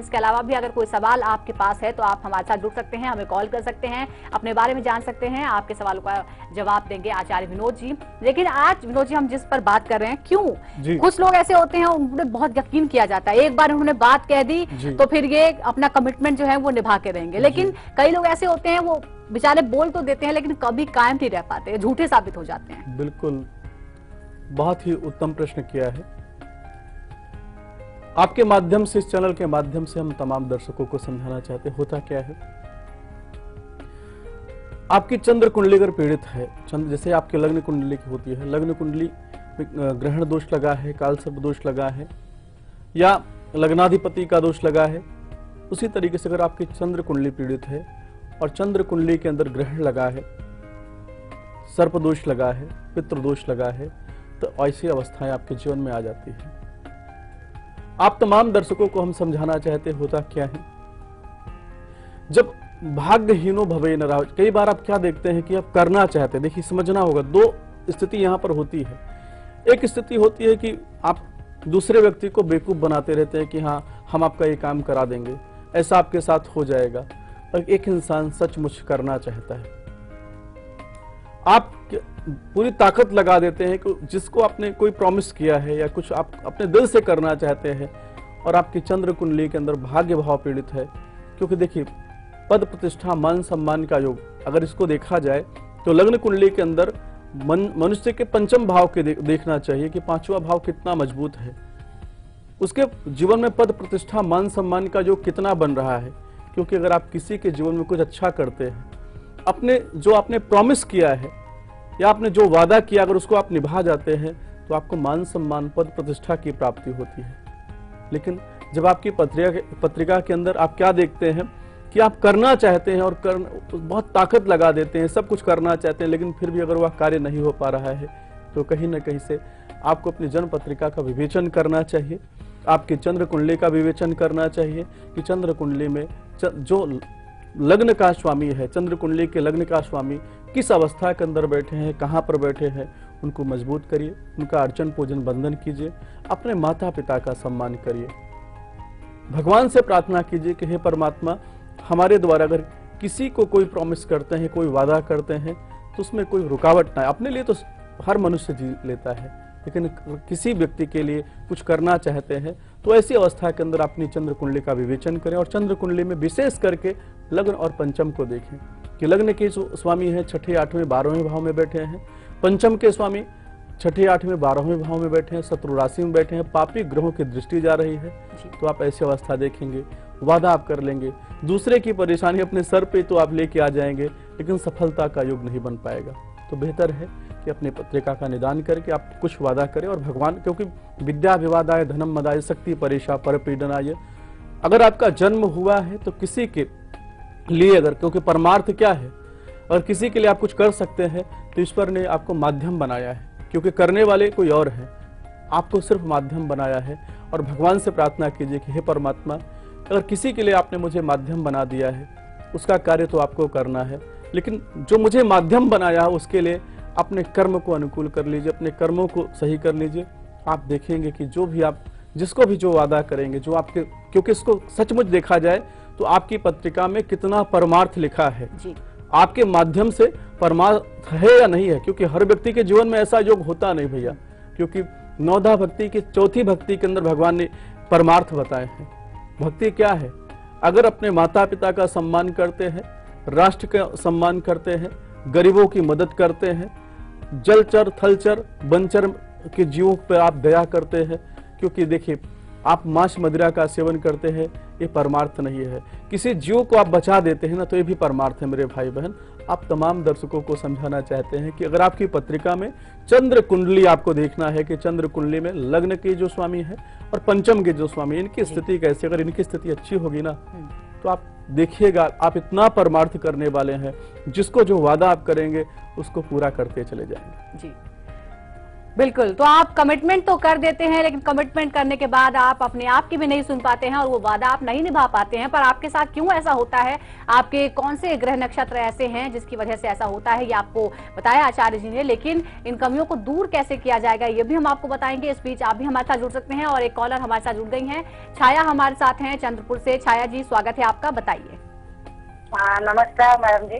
इसके अलावा भी अगर कोई सवाल आपके पास है तो आप हमारे साथ जुड़ सकते हैं, हमें कॉल कर सकते हैं, अपने बारे में जान सकते हैं, आपके सवालों का जवाब देंगे आचार्य विनोद जी। लेकिन आज विनोद जी हम जिस पर बात कर रहे हैं, क्यों कुछ लोग ऐसे होते हैं उन्हें बहुत यकीन किया जाता है, एक बार उन्होंने बात कह दी तो फिर ये अपना कमिटमेंट जो है वो निभा के रहेंगे। लेकिन कई लोग ऐसे होते हैं वो बेचारे बोल तो देते हैं लेकिन कभी कायम नहीं रह पाते, झूठे साबित हो जाते हैं। बिल्कुल, बहुत ही उत्तम प्रश्न किया है। आपके माध्यम से, इस चैनल के माध्यम से हम तमाम दर्शकों को समझाना चाहते हैं होता क्या है। आपकी चंद्र कुंडली अगर पीड़ित है, चंद्र जैसे आपकी लग्न कुंडली की होती है, लग्न कुंडली ग्रहण दोष लगा है, काल सर्प दोष लगा है या लग्नाधिपति का दोष लगा है, उसी तरीके से अगर आपकी चंद्र कुंडली पीड़ित है और चंद्र कुंडली के अंदर ग्रहण लगा है, सर्प दोष लगा है, पितृ दोष लगा है, तो ऐसी अवस्थाएं आपके जीवन में आ जाती है। आप तमाम दर्शकों को हम समझाना चाहते होता क्या है, जब भाग्यहीनो भवे नरः, कई बार आप क्या देखते हैं कि आप करना चाहते हैं, देखिए समझना होगा, दो स्थिति यहां पर होती है। एक स्थिति होती है कि आप दूसरे व्यक्ति को बेवकूफ बनाते रहते हैं कि हाँ हम आपका ये काम करा देंगे, ऐसा आपके साथ हो जाएगा, और एक इंसान सचमुच करना चाहता है, आप पूरी ताकत लगा देते हैं कि जिसको आपने कोई प्रॉमिस किया है या कुछ आप अपने दिल से करना चाहते हैं, और आपकी चंद्र कुंडली के अंदर भाग्य भाव पीड़ित है। क्योंकि देखिए पद प्रतिष्ठा मान सम्मान का योग अगर इसको देखा जाए तो लग्न कुंडली के अंदर मनुष्य के पंचम भाव के देखना चाहिए कि पांचवा भाव कितना मजबूत है, उसके जीवन में पद प्रतिष्ठा मान सम्मान का योग कितना बन रहा है। क्योंकि अगर आप किसी के जीवन में कुछ अच्छा करते हैं, अपने जो आपने प्रॉमिस किया है या आपने जो वादा किया अगर उसको आप निभा जाते हैं तो आपको मान सम्मान पद प्रतिष्ठा की प्राप्ति होती है। लेकिन जब आपकी पत्रिका के अंदर आप क्या देखते हैं कि आप करना चाहते हैं और बहुत ताकत लगा देते हैं, सब कुछ करना चाहते हैं, लेकिन फिर भी अगर वह कार्य नहीं हो पा रहा है तो कहीं ना कहीं से आपको अपनी जन्म पत्रिका का विवेचन करना चाहिए, आपकी चंद्र कुंडली का विवेचन करना चाहिए कि चंद्र कुंडली में जो लग्न का स्वामी है, चंद्र कुंडली के लग्न का स्वामी किस अवस्था के अंदर बैठे हैं, कहाँ पर बैठे हैं, उनको मजबूत करिए, उनका अर्चन पूजन बंधन कीजिए, अपने माता पिता का सम्मान करिए, भगवान से प्रार्थना कीजिए कि हे परमात्मा हमारे द्वारा अगर किसी को कोई प्रॉमिस करते हैं, कोई वादा करते हैं तो उसमें कोई रुकावट ना है। अपने लिए तो हर मनुष्य जी लेता है, लेकिन किसी व्यक्ति के लिए कुछ करना चाहते हैं तो ऐसी अवस्था के अंदर अपनी चंद्र कुंडली का विवेचन करें, और चंद्र कुंडली में विशेष करके लग्न और पंचम को देखें कि लग्न के स्वामी है छठे आठवें 12वें भाव में बैठे हैं, पंचम के स्वामी छठे आठवें 12वें भाव में बैठे हैं, शत्रु राशि में बैठे हैं, पापी ग्रहों की दृष्टि जा रही है, तो आप ऐसी अवस्था देखेंगे, वादा आप कर लेंगे, दूसरे की परेशानी अपने सर पे तो आप लेके आ जाएंगे, लेकिन सफलता का योग नहीं बन पाएगा। तो बेहतर है कि अपनी पत्रिका का निदान करके आप कुछ वादा करें और भगवान, क्योंकि विद्या विवादाय धनम मदाय शक्ति परेशा पर पीडनाय, अगर आपका जन्म हुआ है तो किसी के लिए अगर, क्योंकि परमार्थ क्या है, अगर किसी के लिए आप कुछ कर सकते हैं तो ईश्वर ने आपको माध्यम बनाया है, क्योंकि करने वाले कोई और है, आपको सिर्फ माध्यम बनाया है। और भगवान से प्रार्थना कीजिए कि हे परमात्मा अगर किसी के लिए आपने मुझे माध्यम बना दिया है उसका कार्य तो आपको करना है, लेकिन जो मुझे माध्यम बनाया है उसके लिए अपने कर्म को अनुकूल कर लीजिए, अपने कर्मों को सही कर लीजिए। आप देखेंगे कि जो भी आप जिसको भी जो वादा करेंगे, जो आपके, क्योंकि इसको सचमुच देखा जाए तो आपकी पत्रिका में कितना परमार्थ लिखा है जी। आपके माध्यम से परमार्थ है या नहीं है, क्योंकि हर व्यक्ति के जीवन में ऐसा योग होता नहीं भैया, क्योंकि नौधा भक्ति की चौथी भक्ति के अंदर भगवान ने परमार्थ बताए हैं। भक्ति क्या है? अगर अपने माता पिता का सम्मान करते हैं, राष्ट्र का सम्मान करते हैं, गरीबों की मदद करते हैं, जलचर थलचर वनचर के जीवों पर आप दया करते हैं, क्योंकि देखिए आप मांस मदिरा का सेवन करते हैं, ये परमार्थ नहीं है। किसी जीव को आप बचा देते हैं ना, तो ये भी परमार्थ है मेरे भाई बहन। आप तमाम दर्शकों को समझाना चाहते हैं कि अगर आपकी पत्रिका में चंद्र कुंडली आपको देखना है कि चंद्र कुंडली में लग्न के जो स्वामी है और पंचम के जो स्वामी, इनकी स्थिति कैसी, अगर इनकी स्थिति अच्छी होगी ना तो आप देखिएगा आप इतना परमार्थ करने वाले हैं, जिसको जो वादा आप करेंगे उसको पूरा करते चले जाएंगे। जी बिल्कुल। तो आप कमिटमेंट तो कर देते हैं, लेकिन कमिटमेंट करने के बाद आप अपने आप की भी नहीं सुन पाते हैं और वो वादा आप नहीं निभा पाते हैं। पर आपके साथ क्यों ऐसा होता है? आपके कौन से ग्रह नक्षत्र ऐसे हैं जिसकी वजह से ऐसा होता है, ये आपको बताया आचार्य जी ने। लेकिन इन कमियों को दूर कैसे किया जाएगा ये भी हम आपको बताएंगे। इस बीच आप भी हमारे साथ जुड़ सकते हैं और एक कॉलर हमारे साथ जुड़ गई है, छाया हमारे साथ हैं चंद्रपुर से। छाया जी, स्वागत है आपका, बताइए। नमस्कार मैडम जी।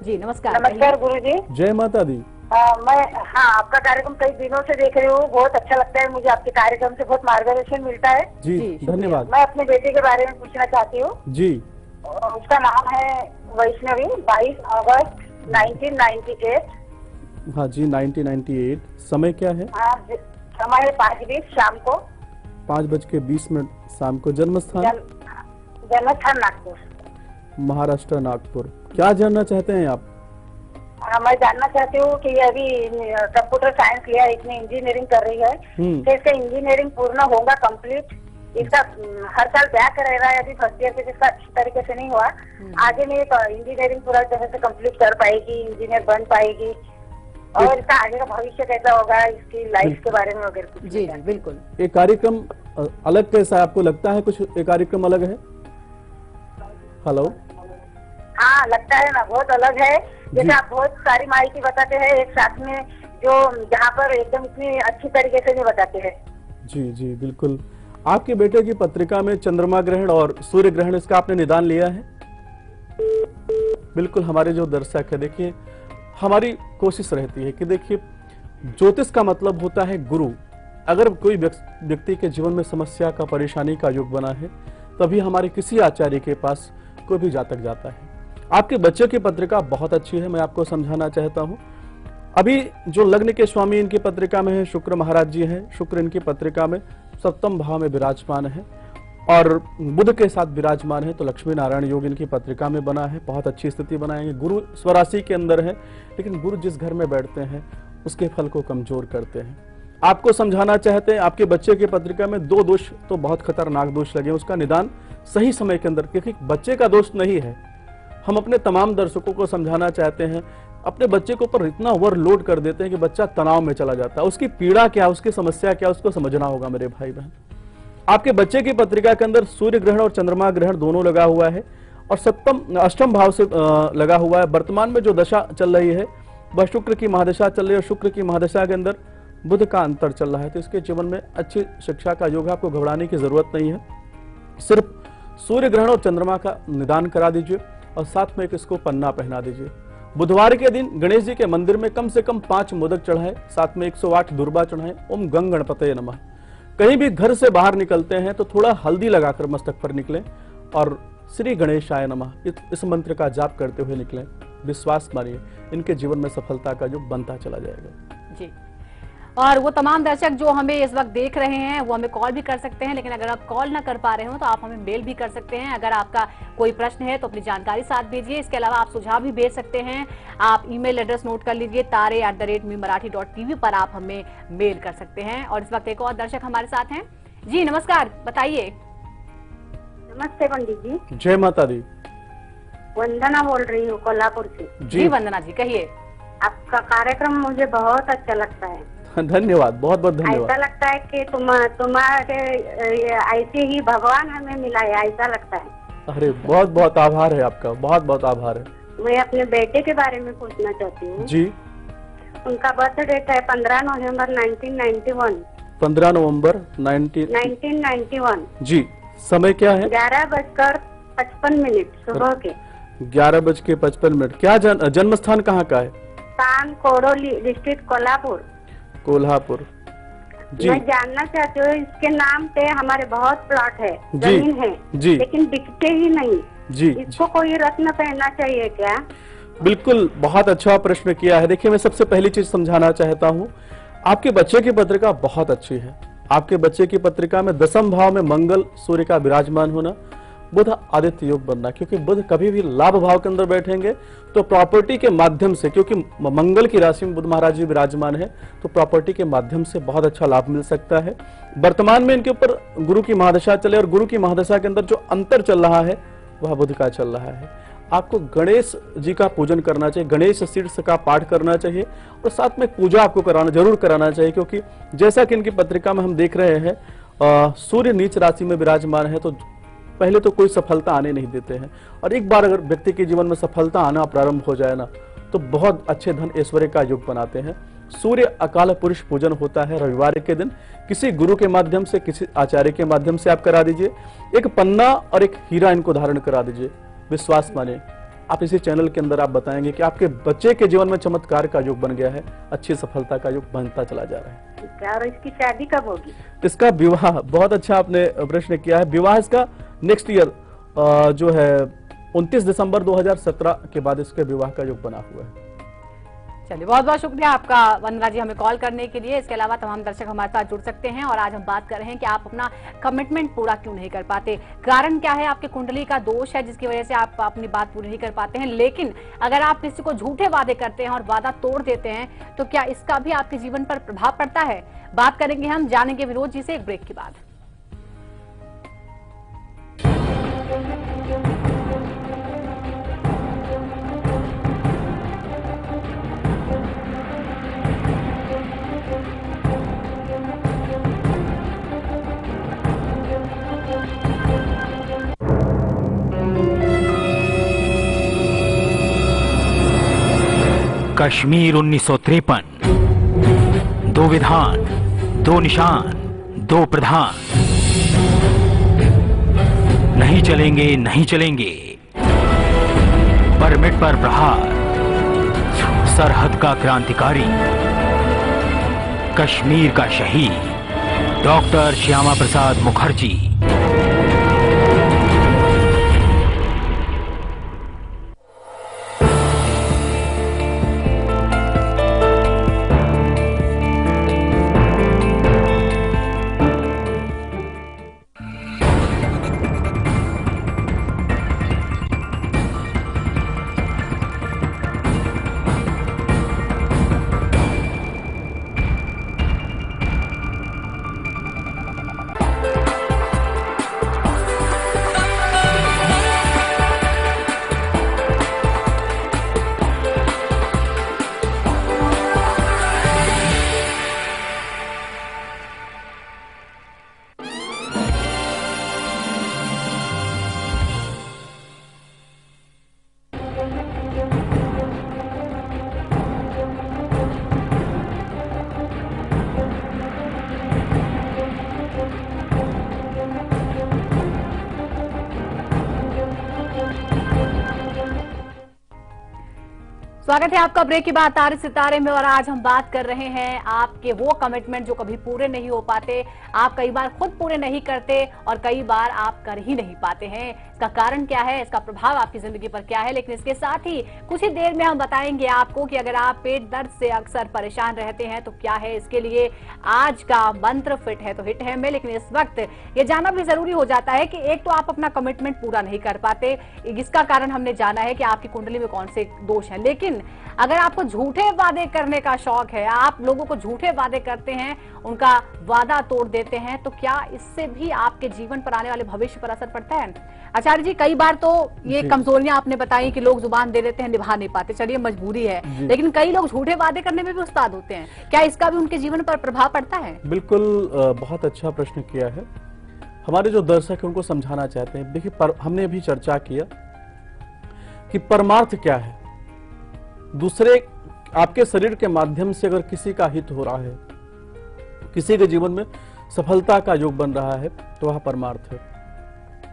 जी नमस्कार। नमस्कार गुरु जी। जय माता दी। मैं आपका कार्यक्रम कई दिनों से देख रही हूँ, बहुत अच्छा लगता है मुझे। आपके कार्यक्रम से बहुत मार्गदर्शन मिलता है। जी, धन्यवाद। मैं अपने बेटे के बारे में पूछना चाहती हूँ जी। उसका नाम है वैष्णवी, 22 अगस्त 1998। हाँ जी, 1998। समय क्या है? हाँ, समय 5:20 शाम को। 5:20 शाम को। जन्म स्थान? जन्मस्थान नागपुर, महाराष्ट्र, नागपुर। क्या जानना चाहते हैं आप? मैं जानना चाहती हूँ कि ये अभी कंप्यूटर साइंस लिया है, इसमें इंजीनियरिंग कर रही है, तो इसका इंजीनियरिंग पूर्ण होगा कंप्लीट? इसका हर साल बैक रह रहा है, अभी फर्स्ट ईयर से इसका अच्छी तरीके से नहीं हुआ। आगे में इंजीनियरिंग पूरा तरह से कंप्लीट कर पाएगी, इंजीनियर बन पाएगी, और इसका आगे का भविष्य कैसा होगा, इसकी लाइफ के बारे में वगैरह? जी बिल्कुल। ये कार्यक्रम अलग कैसा है, आपको लगता है कुछ ये कार्यक्रम अलग है? हेलो। हाँ, लगता है ना, बहुत अलग है। जैसे आप बहुत सारी माहिती बताते हैं एक साथ में, जो जहाँ पर एकदम इतनी अच्छी तरीके से नहीं बताते हैं। जी जी बिल्कुल। आपके बेटे की पत्रिका में चंद्रमा ग्रहण और सूर्य ग्रहण, इसका आपने निदान लिया है? बिल्कुल। हमारे जो दर्शक है, देखिए हमारी कोशिश रहती है कि देखिए ज्योतिष का मतलब होता है गुरु। अगर कोई व्यक्ति के जीवन में समस्या का, परेशानी का योग बना है, तभी हमारे किसी आचार्य के पास कोई भी जातक जाता है। आपके बच्चे की पत्रिका बहुत अच्छी है, मैं आपको समझाना चाहता हूं। अभी जो लग्न के स्वामी इनकी पत्रिका में है, शुक्र महाराज जी हैं। शुक्र इनकी पत्रिका में 7वें भाव में विराजमान है और बुध के साथ विराजमान है, तो लक्ष्मी नारायण योग इनकी पत्रिका में बना है। बहुत अच्छी स्थिति बनाएंगे। गुरु स्वराशि के अंदर है, लेकिन गुरु जिस घर में बैठते हैं उसके फल को कमजोर करते हैं। आपको समझाना चाहते हैं, आपके बच्चे की पत्रिका में 2 दोष तो बहुत खतरनाक दोष लगे, उसका निदान सही समय के अंदर, क्योंकि बच्चे का दोष नहीं है। हम अपने तमाम दर्शकों को समझाना चाहते हैं, अपने बच्चे को ऊपर इतना ओवरलोड कर देते हैं कि बच्चा तनाव में चला जाता है। उसकी पीड़ा क्या, उसकी समस्या क्या, उसको समझना होगा मेरे भाई बहन। आपके बच्चे की पत्रिका के अंदर सूर्य ग्रहण और चंद्रमा ग्रहण दोनों लगा हुआ है और 8वें भाव से लगा हुआ है। वर्तमान में जो दशा चल रही है वह शुक्र की महादशा चल रही है और शुक्र की महादशा के अंदर बुध का अंतर चल रहा है, तो इसके जीवन में अच्छी शिक्षा का योग है। आपको घबराने की जरूरत नहीं है। सिर्फ सूर्य ग्रहण और चंद्रमा का निदान करा दीजिए और साथ में एक इसको पन्ना पहना दीजिए। बुधवार के दिन गणेश जी के मंदिर में कम से कम 5 मोदक चढ़ाए, साथ में 108 दुर्बा चढ़ाए। ओम गंग गणपतये नमः। कहीं भी घर से बाहर निकलते हैं तो थोड़ा हल्दी लगाकर मस्तक पर निकलें और श्री गणेशाय नमः इस मंत्र का जाप करते हुए निकलें। विश्वास मानिए, इनके जीवन में सफलता का योग बनता चला जाएगा। जी। और वो तमाम दर्शक जो हमें इस वक्त देख रहे हैं वो हमें कॉल भी कर सकते हैं, लेकिन अगर आप कॉल ना कर पा रहे हो तो आप हमें मेल भी कर सकते हैं। अगर आपका कोई प्रश्न है तो अपनी जानकारी साथ भेजिए। इसके अलावा आप सुझाव भी भेज सकते हैं। आप ईमेल एड्रेस नोट कर लीजिए, tare@marathi.tv पर आप हमें मेल कर सकते हैं। और इस वक्त एक और दर्शक हमारे साथ हैं। जी नमस्कार, बताइए। नमस्ते पंडित जी। जय माता दी। वंदना बोल रही हूँ कोल्हापुर से। जी वंदना जी, कहिए। आपका कार्यक्रम मुझे बहुत अच्छा लगता है। धन्यवाद, बहुत बहुत धन्यवाद। ऐसा लगता है कि तुम्हारे ऐसे ही भगवान हमें मिला है, ऐसा लगता है। अरे बहुत बहुत आभार है आपका, बहुत बहुत आभार है। मैं अपने बेटे के बारे में पूछना चाहती हूँ। जी। उनका बर्थ डेट है 15 नवंबर 1991। 15 नवंबर 1991। जी। समय क्या है? 11:55 सुबह के। 11:55। क्या जन्म स्थान कहाँ का है? तान कोडोली, डिस्ट्रिक्ट कोल्हापुर। कोल्हापुर। जी। मैं जानना चाहती हूँ, इसके नाम पे हमारे बहुत प्लॉट है, जमीन है जी, लेकिन बिकते ही नहीं जी। इसको कोई रत्न पहनना चाहिए क्या? बिल्कुल, बहुत अच्छा प्रश्न किया है। देखिए, मैं सबसे पहली चीज समझाना चाहता हूँ, आपके बच्चे की पत्रिका बहुत अच्छी है। आपके बच्चे की पत्रिका में 10वें भाव में मंगल सूर्य का विराजमान होना, बुध आदित्य योग बनना, क्योंकि बुध कभी भी लाभ भाव के अंदर बैठेंगे तो प्रॉपर्टी के माध्यम से, क्योंकि मंगल की राशि में बुध महाराज जी विराजमान है, तो प्रॉपर्टी के माध्यम से बहुत अच्छा लाभ मिल सकता है। वर्तमान में इनके ऊपर गुरु की महादशा चले और गुरु की महादशा के अंदर जो अंतर चल रहा है वह बुध का चल रहा है। आपको गणेश जी का पूजन करना चाहिए, गणेश शीर्ष का पाठ करना चाहिए और साथ में पूजा आपको जरूर कराना चाहिए, क्योंकि जैसा कि इनकी पत्रिका में हम देख रहे हैं सूर्य नीच राशि में विराजमान है, तो पहले तो कोई सफलता आने नहीं देते हैं, और एक बार अगर व्यक्ति के जीवन में सफलता आना प्रारंभ हो जाए ना, तो बहुत अच्छे धन ऐश्वर्य का योग बनाते हैं। सूर्य अकाल पुरुष पूजन होता है रविवार के दिन, किसी गुरु के माध्यम से, किसी आचार्य के माध्यम से आप करा दीजिए। एक पन्ना और एक हीरा इनको धारण करा दीजिए, विश्वास माने आप इसी चैनल के अंदर आप बताएंगे कि आपके बच्चे के जीवन में चमत्कार का योग बन गया है, अच्छी सफलता का योग बनता चला जा रहा है। और इसकी शादी कब होगी? इसका विवाह, बहुत अच्छा आपने प्रश्न किया है, विवाह इसका नेक्स्ट ईयर जो है 29 दिसंबर 2017 के बाद इसके विवाह का योग बना हुआ है। चलिए, बहुत बहुत शुक्रिया आपका वंदना जी हमें कॉल करने के लिए। इसके अलावा तमाम दर्शक हमारे साथ जुड़ सकते हैं और आज हम बात कर रहे हैं कि आप अपना कमिटमेंट पूरा क्यों नहीं कर पाते, कारण क्या है, आपके कुंडली का दोष है जिसकी वजह से आप अपनी बात पूरी नहीं कर पाते हैं। लेकिन अगर आप किसी को झूठे वादे करते हैं और वादा तोड़ देते हैं तो क्या इसका भी आपके जीवन पर प्रभाव पड़ता है? बात करेंगे हम, जानेंगे विनोद जी से एक ब्रेक के बाद। कश्मीर 1953, दो विधान, दो निशान, दो प्रधान, नहीं चलेंगे नहीं चलेंगे, परमिट पर प्रहार, सरहद का क्रांतिकारी, कश्मीर का शहीद डॉक्टर श्यामा प्रसाद मुखर्जी। स्वागत है आपका ब्रेक के बाद तारे सितारे में, और आज हम बात कर रहे हैं आपके वो कमिटमेंट जो कभी पूरे नहीं हो पाते। आप कई बार खुद पूरे नहीं करते और कई बार आप कर ही नहीं पाते हैं। इसका कारण क्या है, इसका प्रभाव आपकी जिंदगी पर क्या है, लेकिन इसके साथ ही कुछ ही देर में हम बताएंगे आपको कि अगर आप पेट दर्द से अक्सर परेशान रहते हैं तो क्या है इसके लिए आज का मंत्र। फिट है तो हिट है में, लेकिन इस वक्त ये जानना भी जरूरी हो जाता है कि एक तो आप अपना कमिटमेंट पूरा नहीं कर पाते, इसका कारण हमने जाना है कि आपकी कुंडली में कौन से दोष हैं। लेकिन अगर आपको झूठे वादे करने का शौक है, आप लोगों को झूठे वादे करते हैं, उनका वादा तोड़ देते हैं, तो क्या इससे भी आपके जीवन पर आने वाले भविष्य पर असर पड़ता है? आचार्य जी, कई बार तो ये कमजोरियां आपने बताई कि लोग जुबान दे देते हैं, निभा नहीं पाते, चलिए मजबूरी है, लेकिन कई लोग झूठे वादे करने में भी उस्ताद होते हैं, क्या इसका भी उनके जीवन पर प्रभाव पड़ता है? बिल्कुल, बहुत अच्छा प्रश्न किया है। हमारे जो दर्शक है उनको समझाना चाहते हैं। देखिए, हमने अभी चर्चा किया कि परमार्थ क्या है। दूसरे आपके शरीर के माध्यम से अगर किसी का हित हो रहा है, किसी के जीवन में सफलता का योग बन रहा है, तो वह परमार्थ है।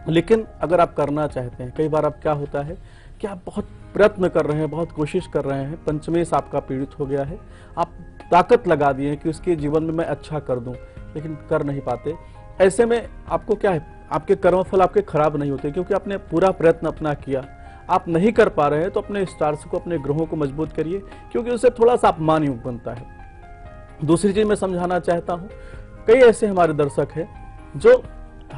लेकिन अगर आप करना चाहते हैं, कई बार आप क्या होता है कि आप बहुत प्रयत्न कर रहे हैं, बहुत कोशिश कर रहे हैं, पंचमेश आपका पीड़ित हो गया है, आप ताकत लगा दिए हैं कि उसके जीवन में मैं अच्छा कर दूं, लेकिन कर नहीं पाते। ऐसे में आपको क्या है, आपके कर्मफल आपके खराब नहीं होते, क्योंकि आपने पूरा प्रयत्न अपना किया। आप नहीं कर पा रहे हैं तो अपने स्टार्स को, अपने ग्रहों को मजबूत करिए, क्योंकि उससे थोड़ा सा अपमान योग बनता है। दूसरी चीज मैं समझाना चाहता हूं, कई ऐसे हमारे दर्शक हैं जो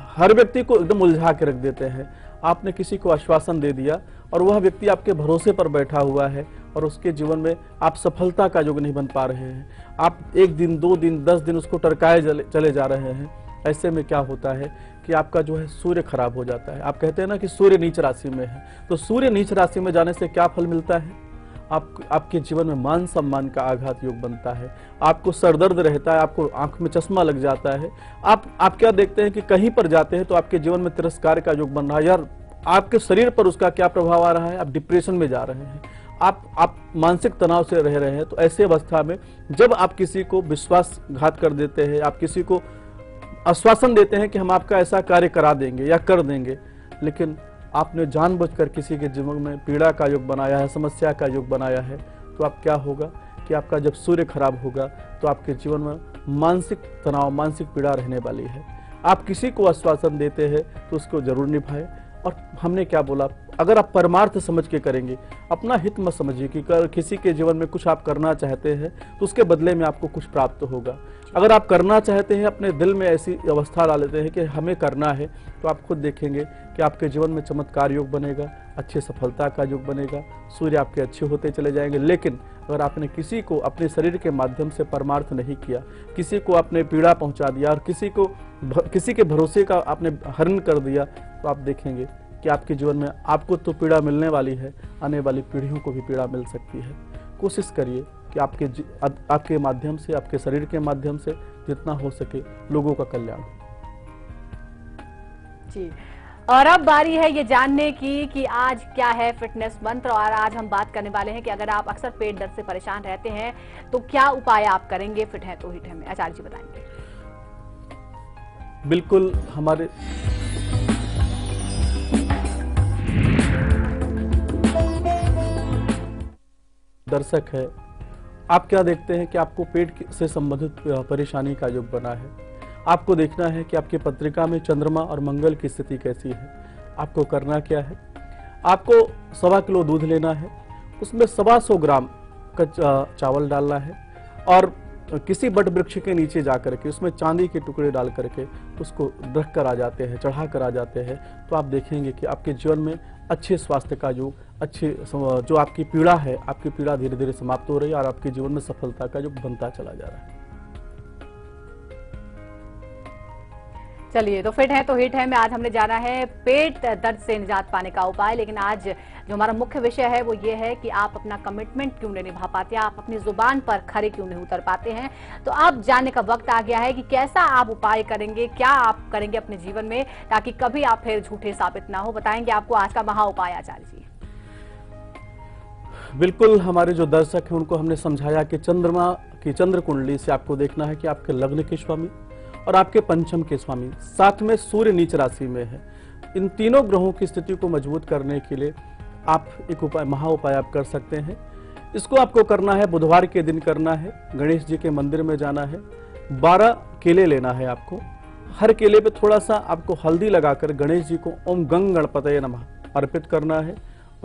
हर व्यक्ति को एकदम उलझा के रख देते हैं। आपने किसी को आश्वासन दे दिया और वह व्यक्ति आपके भरोसे पर बैठा हुआ है और उसके जीवन में आप सफलता का योग नहीं बन पा रहे हैं। आप 1 दिन, 2 दिन, 10 दिन उसको टरकाए चले जा रहे हैं, ऐसे में क्या होता है कि आपका जो है सूर्य खराब हो जाता है। आप कहते हैं ना कि सूर्य नीच राशि में है, तो सूर्य नीच राशि में जाने से क्या फल मिलता है? आपके जीवन में मान सम्मान का आघात योग बनता है, आपको सरदर्द रहता है, आपको आंख में चश्मा लग जाता है। आप क्या देखते हैं कि कहीं पर जाते हैं तो आपके जीवन में तिरस्कार का योग बन रहा है, यार आपके शरीर पर उसका क्या प्रभाव आ रहा है? आप डिप्रेशन में जा रहे हैं, आप मानसिक तनाव से रह रहे हैं। तो ऐसी अवस्था में जब आप किसी को विश्वासघात कर देते हैं, आप किसी को आश्वासन देते हैं कि हम आपका ऐसा कार्य करा देंगे या कर देंगे, लेकिन आपने जानबूझकर किसी के जीवन में पीड़ा का योग बनाया है, समस्या का योग बनाया है, तो आप क्या होगा कि आपका जब सूर्य खराब होगा तो आपके जीवन में मानसिक तनाव, मानसिक पीड़ा रहने वाली है। आप किसी को आश्वासन देते हैं तो उसको जरूर निभाएं। और हमने क्या बोला, अगर आप परमार्थ समझ के करेंगे, अपना हित मत समझिए कि किसी के जीवन में कुछ आप करना चाहते हैं तो उसके बदले में आपको कुछ प्राप्त होगा। अगर आप करना चाहते हैं, अपने दिल में ऐसी अवस्था ला लेते हैं कि हमें करना है, तो आप खुद देखेंगे कि आपके जीवन में चमत्कार योग बनेगा, अच्छी सफलता का योग बनेगा, सूर्य आपके अच्छे होते चले जाएंगे। लेकिन अगर आपने किसी को अपने शरीर के माध्यम से परमार्थ नहीं किया, किसी को आपने पीड़ा पहुंचा दिया और किसी के भरोसे का आपने हरण कर दिया, तो आप देखेंगे कि आपके जीवन में आपको तो पीड़ा मिलने वाली है, आने वाली पीढ़ियों को भी पीड़ा मिल सकती है। कोशिश करिए कि आपके माध्यम से, आपके शरीर के माध्यम से जितना हो सके लोगों का कल्याण हो। जी, और अब बारी है ये जानने की कि आज क्या है फिटनेस मंत्र। और आज हम बात करने वाले हैं कि अगर आप अक्सर पेट दर्द से परेशान रहते हैं तो क्या उपाय आप करेंगे फिट है तो हिट है में? आचार्य जी बताएंगे। बिल्कुल, हमारे दर्शक है, आप क्या देखते हैं कि आपको पेट से संबंधित परेशानी का योग बना है। आपको देखना है कि आपकी पत्रिका में चंद्रमा और मंगल की स्थिति कैसी है। आपको करना क्या है, आपको 1.25 किलो दूध लेना है, उसमें 125 ग्राम का चावल डालना है और किसी बट वृक्ष के नीचे जाकर के उसमें चांदी के टुकड़े डाल करके उसको रख कर आ जाते हैं, चढ़ा कर आ जाते हैं, तो आप देखेंगे कि आपके जीवन में अच्छे स्वास्थ्य का योग, अच्छे जो आपकी पीड़ा है, आपकी पीड़ा धीरे धीरे समाप्त हो रही है और आपके जीवन में सफलता का योग बनता चला जा रहा है। चलिए, तो फिट है तो हिट है में आज हमने जाना है पेट दर्द से निजात पाने का उपाय। लेकिन आज जो हमारा मुख्य विषय है वो ये है कि आप अपना कमिटमेंट क्यों नहीं निभा पाते, आप अपनी जुबान पर खरे क्यों नहीं उतर पाते हैं। तो अब जानने का वक्त आ गया है कि कैसा आप उपाय करेंगे, क्या आप करेंगे अपने जीवन में ताकि कभी आप फिर झूठे साबित ना हो। बताएंगे आपको आज का महा उपाय आचार्य जी। बिल्कुल, हमारे जो दर्शक हैं उनको हमने समझाया कि चंद्रमा की चंद्र कुंडली से आपको देखना है कि आपके लग्न के स्वामी और आपके पंचम के स्वामी, साथ में सूर्य नीच राशि में है। इन तीनों ग्रहों की स्थिति को मजबूत करने के लिए आप एक उपाय, महा उपाय आप कर सकते हैं। इसको आपको करना है, बुधवार के दिन करना है, गणेश जी के मंदिर में जाना है, 12 केले लेना है आपको, हर केले पे थोड़ा सा आपको हल्दी लगाकर गणेश जी को ओम गंग गणपतये नमः अर्पित करना है।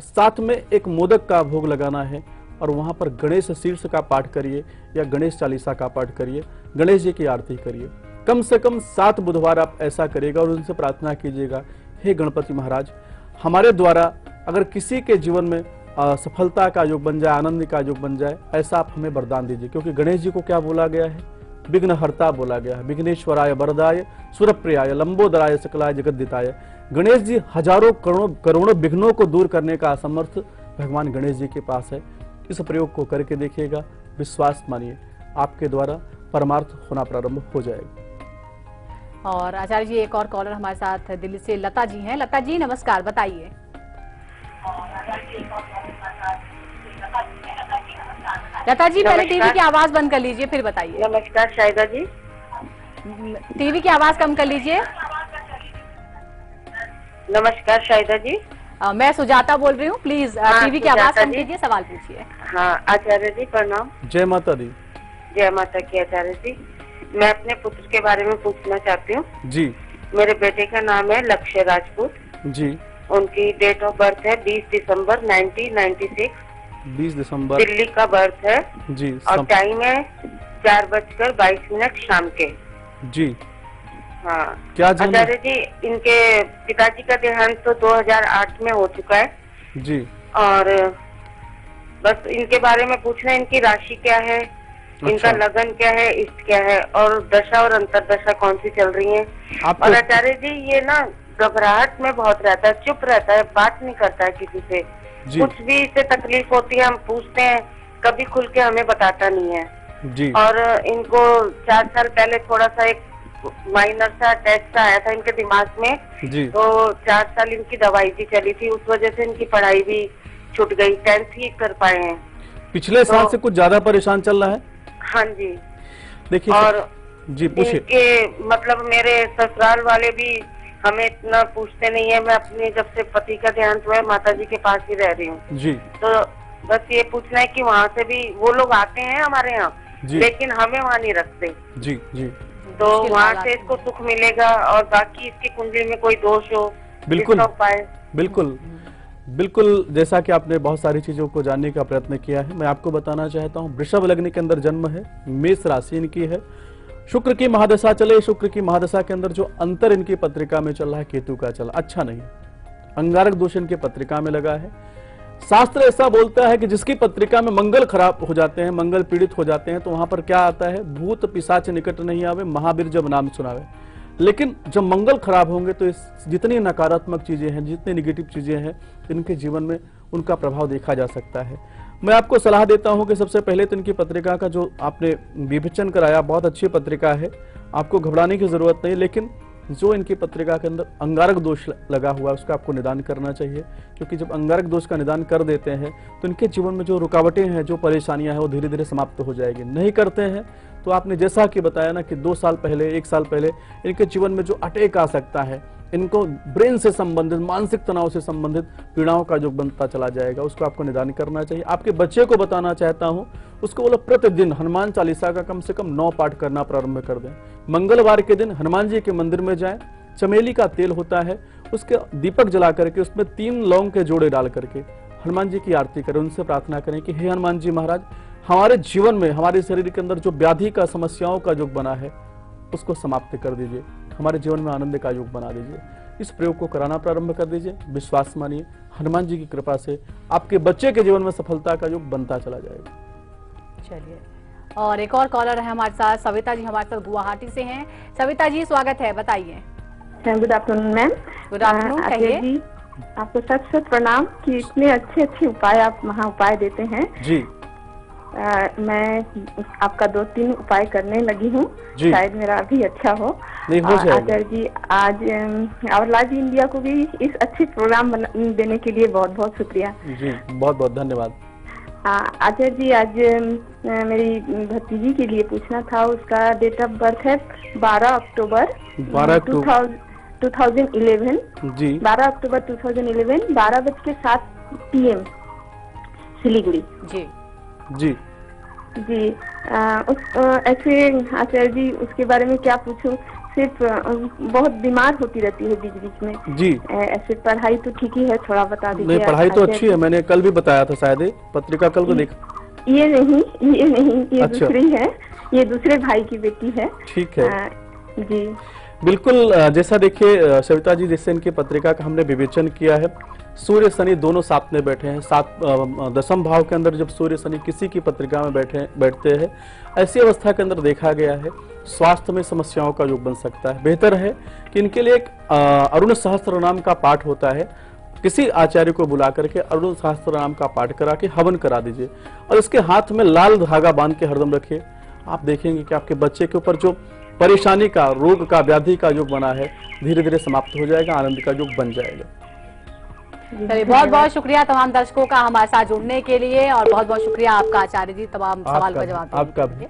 साथ में एक मोदक का भोग लगाना है और वहां पर गणेश शीर्ष का पाठ करिए या गणेश चालीसा का पाठ करिए, गणेश जी की आरती करिए। कम से कम 7 बुधवार आप ऐसा करिएगा और उनसे प्रार्थना कीजिएगा, हे गणपति महाराज, हमारे द्वारा अगर किसी के जीवन में सफलता का योग बन जाए, आनंद का योग बन जाए, ऐसा आप हमें वरदान दीजिए। क्योंकि गणेश जी को क्या बोला गया है, विघ्नहर्ता बोला गया है। विघ्नेश्वराय वरदाय सुरप्रियाय लंबोदराय सकलाय जगद्दिताय। गणेश जी हजारों करोड़ों विघ्नों को दूर करने का असमर्थ भगवान गणेश जी के पास है। इस प्रयोग को करके देखिएगा, विश्वास मानिए, आपके द्वारा परमार्थ होना प्रारंभ हो जाएगा। और आचार्य जी, एक और कॉलर हमारे साथ दिल्ली से लता जी हैं। लता जी नमस्कार, बताइए। लता जी, पहले टीवी की आवाज बंद कर लीजिए फिर बताइए। नमस्कार शाहिदा जी। टीवी की आवाज कम कर लीजिए। नमस्कार शाहिदा जी। मैं सुजाता बोल रही हूँ, प्लीज टीवी की आवाज कम कीजिए, सवाल पूछिए। हाँ आचार्य जी प्रणाम। जय माता दी। जय माता की। आचार्य जी, मैं अपने पुत्र के बारे में पूछना चाहती हूँ जी। मेरे बेटे का नाम है लक्ष्य राजपूत जी। उनकी डेट ऑफ बर्थ है 20 दिसंबर 1996। 20 दिसंबर दिल्ली का बर्थ है जी। और टाइम है 4:22 शाम के। जी। हाँ क्या आचार्य जी, इनके पिताजी का देहांत तो 2008 में हो चुका है जी। और बस इनके बारे में पूछना है, इनकी राशि क्या है, इनका लगन क्या है, इष्ट क्या है, और दशा और अंतरदशा कौन सी चल रही है। और आचार्य जी ये ना घबराहट में बहुत रहता है, चुप रहता है, बात नहीं करता है किसी से। कुछ भी इसे तकलीफ होती है हम पूछते हैं, कभी खुल के हमें बताता नहीं है जी। और इनको 4 साल पहले थोड़ा सा एक माइनर सा टेस्ट सा आया था इनके दिमाग में जी। तो 4 साल इनकी दवाई भी चली थी, उस वजह से इनकी पढ़ाई भी छूट गई, 10th ही कर पाए हैं। पिछले साल से कुछ ज्यादा परेशान चल रहा है? हाँ जी। देखिए और जी पूछिए। इनके मतलब मेरे ससुराल वाले भी हमें इतना पूछते नहीं है। मैं अपने जब से पति का देहांत हुआ है माता जी के पास ही रह रही हूँ जी। तो बस ये पूछना है कि वहाँ से भी वो लोग आते हैं हमारे यहाँ, लेकिन हमें वहाँ नहीं रखते। जी जी। तो वहाँ से इसको सुख मिलेगा और बाकी इसकी कुंडली में कोई दोष हो बिल्कुल उपाय। बिल्कुल बिल्कुल, जैसा कि आपने बहुत सारी चीजों को जानने का प्रयत्न किया है, मैं आपको बताना चाहता हूँ वृषभ लग्न के अंदर जन्म है, मेष राशि इनकी है, शुक्र की महादशा चले, शुक्र की महादशा के अंदर जो अंतर इनकी पत्रिका में चल रहा है केतु का चला अच्छा नहीं, अंगारक दोष इनकी पत्रिका में लगा है। शास्त्र ऐसा बोलता है कि जिसकी पत्रिका में मंगल खराब हो जाते हैं, मंगल पीड़ित हो जाते हैं, तो वहां पर क्या आता है, भूत पिशाच निकट नहीं आवे, महावीर जब नाम सुनावे। लेकिन जब मंगल खराब होंगे तो इस जितनी नकारात्मक चीजें हैं, जितनी निगेटिव चीजें हैं, इनके जीवन में उनका प्रभाव देखा जा सकता है। मैं आपको सलाह देता हूं कि सबसे पहले तो इनकी पत्रिका का जो आपने विवेचन कराया बहुत अच्छी पत्रिका है, आपको घबराने की जरूरत नहीं, लेकिन जो इनकी पत्रिका के अंदर अंगारक दोष लगा हुआ है उसका आपको निदान करना चाहिए, क्योंकि जब अंगारक दोष का निदान कर देते हैं तो इनके जीवन में जो रुकावटें हैं, जो परेशानियां हैं, वो धीरे धीरे समाप्त हो जाएगी। नहीं करते हैं तो आपने जैसा कि बताया ना कि 2 साल पहले 1 साल पहले इनके जीवन में जो अटैक आ सकता है, इनको ब्रेन से संबंधित, मानसिक तनाव से संबंधित पीड़ाओं का जो बनता चला जाएगा, उसको आपको निदान करना चाहिए। आपके बच्चे को बताना चाहता हूं, उसको बोलो प्रतिदिन हनुमान चालीसा का कम से कम 9 पाठ करना प्रारंभ कर दें। मंगलवार के दिन हनुमान जी के मंदिर में जाएं, चमेली का तेल होता है उसके दीपक जला करके उसमें 3 लौंग के जोड़े डाल करके हनुमान जी की आरती करें, उनसे प्रार्थना करें कि हे हनुमान जी महाराज, हमारे जीवन में, हमारे शरीर के अंदर जो व्याधि का, समस्याओं का युग बना है उसको समाप्त कर दीजिए, हमारे जीवन में आनंद का युग बना दीजिए। इस प्रयोग को कराना प्रारंभ कर दीजिए, विश्वास मानिए, हनुमान जी की कृपा से आपके बच्चे के जीवन में सफलता का युग बनता चला जाएगा। चलिए, और एक और कॉलर है हमारे साथ, सविता जी हमारे साथ गुवाहाटी से हैं। सविता जी स्वागत है, बताइए। Good afternoon ma'am. Good afternoon, कहिए जी। आपको सच सच प्रणाम कि इतने अच्छे अच्छे उपाय आप महा उपाय देते हैं जी। मैं आपका 2-3 उपाय करने लगी हूँ, शायद मेरा अभी अच्छा हो। आचार्य जी, आज आवर इंडिया को भी इस अच्छे प्रोग्राम देने के लिए बहुत बहुत शुक्रिया जी, बहुत बहुत धन्यवाद। आचार्य जी, आज मेरी भतीजी के लिए पूछना था, उसका डेट ऑफ बर्थ है 12 अक्टूबर 2011 जी। 12 अक्टूबर 2011 12:07 PM सिलीगुड़ी जी जी जी। ऐसे आचार्य जी उसके बारे में क्या पूछूं, सिर्फ बहुत बीमार होती रहती है बीच बीच में जी। ऐसे पढ़ाई तो ठीक ही है, थोड़ा बता दीजिए। नहीं, पढ़ाई तो अच्छी है, मैंने कल भी बताया था, शायद पत्रिका कल को देख। ये नहीं, ये अच्छा। दूसरी है, ये दूसरे भाई की बेटी है। ठीक है जी, बिल्कुल। जैसा देखिए सविता जी, जैसे इनकी पत्रिका का हमने विवेचन किया है, सूर्य शनि दोनों साथ में बैठे हैं, 10वें भाव के अंदर जब सूर्य शनि किसी की पत्रिका में बैठते हैं, ऐसी अवस्था के अंदर देखा गया है स्वास्थ्य में समस्याओं का योग बन सकता है। बेहतर है कि इनके लिए एक अरुण सहस्त्र नाम का पाठ होता है, किसी आचार्य को बुला करके अरुण सहस्त्र नाम का पाठ करा के हवन करा दीजिए और इसके हाथ में लाल धागा बांध के हरदम रखिए। आप देखेंगे कि आपके बच्चे के ऊपर जो परेशानी का, रोग का, व्याधि का योग बना है धीरे धीरे समाप्त हो जाएगा, आनंद का योग बन जाएगा। चलिए, बहुत बहुत शुक्रिया तमाम दर्शकों का हमारे साथ जुड़ने के लिए, और बहुत बहुत शुक्रिया आपका आचार्य जी तमाम सवाल का जवाब देने के लिए।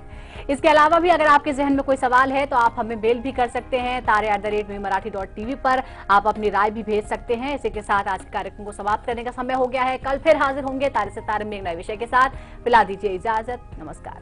इसके अलावा भी अगर आपके जहन में कोई सवाल है तो आप हमें मेल भी कर सकते हैं, tare@marathi.tv पर आप अपनी राय भी भेज सकते हैं। इसी के साथ आज के कार्यक्रम को समाप्त करने का समय हो गया है। कल फिर हाजिर होंगे तारे से तारे में एक नए विषय के साथ। फिलहाल दीजिए इजाजत, नमस्कार।